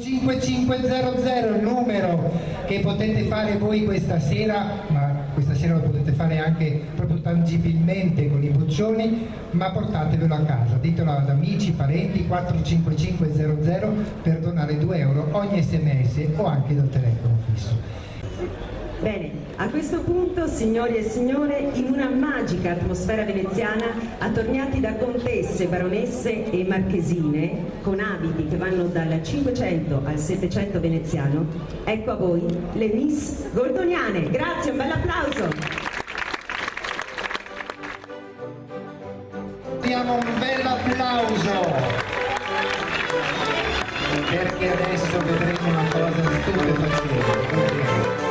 45500, il numero che potete fare voi questa sera, ma questa sera lo potete fare anche proprio tangibilmente con i boccioni, ma portatevelo a casa, ditelo ad amici, parenti, 45500 per donare 2 euro ogni sms o anche dal telefono fisso. Bene, a questo punto, signori e signore, in una magica atmosfera veneziana, attorniati da contesse, baronesse e marchesine, con abiti che vanno dal 500 al 700 veneziano, ecco a voi le Miss Goldoniane. Grazie, un bel applauso! Diamo un bel applauso, perché adesso vedremo una cosa stupefacente.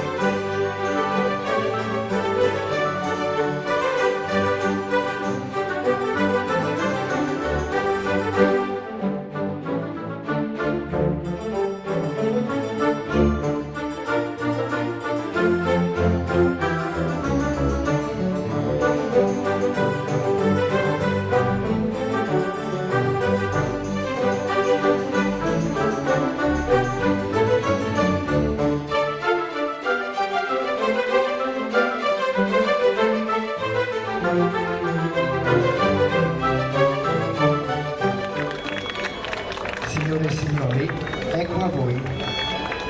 Signore e signori, ecco a voi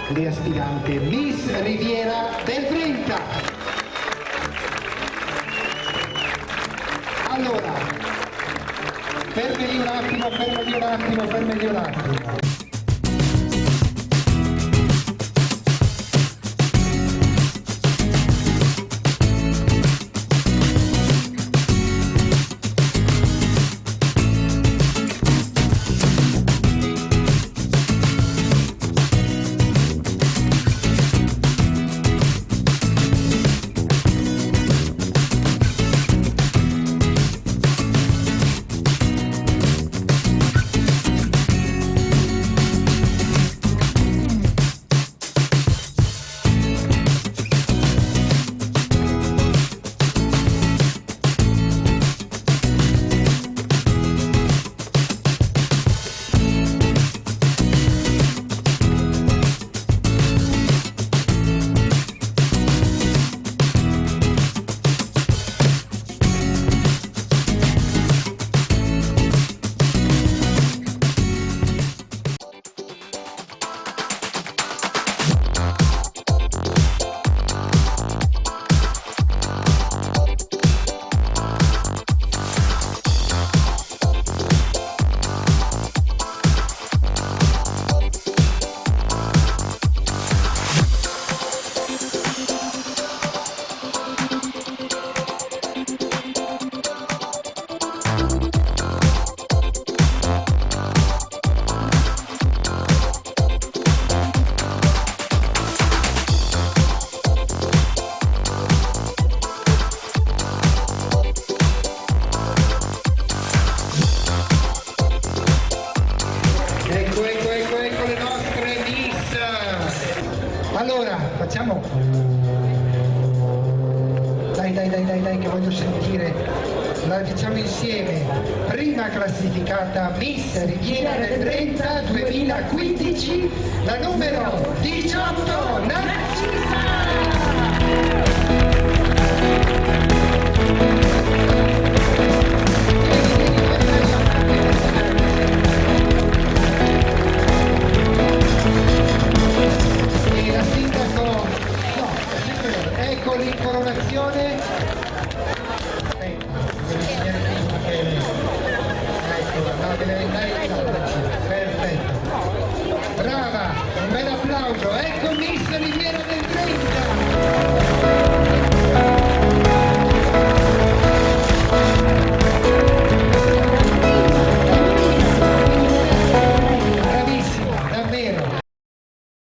le aspiranti Miss Riviera del Brenta. Allora, fermi un attimo. Allora, facciamo... Dai, che voglio sentire. La diciamo insieme. Prima classificata Miss Riviera del Brenta 2015, la numero 18, Narcisa! Ecco l'incoronazione. Ecco, deve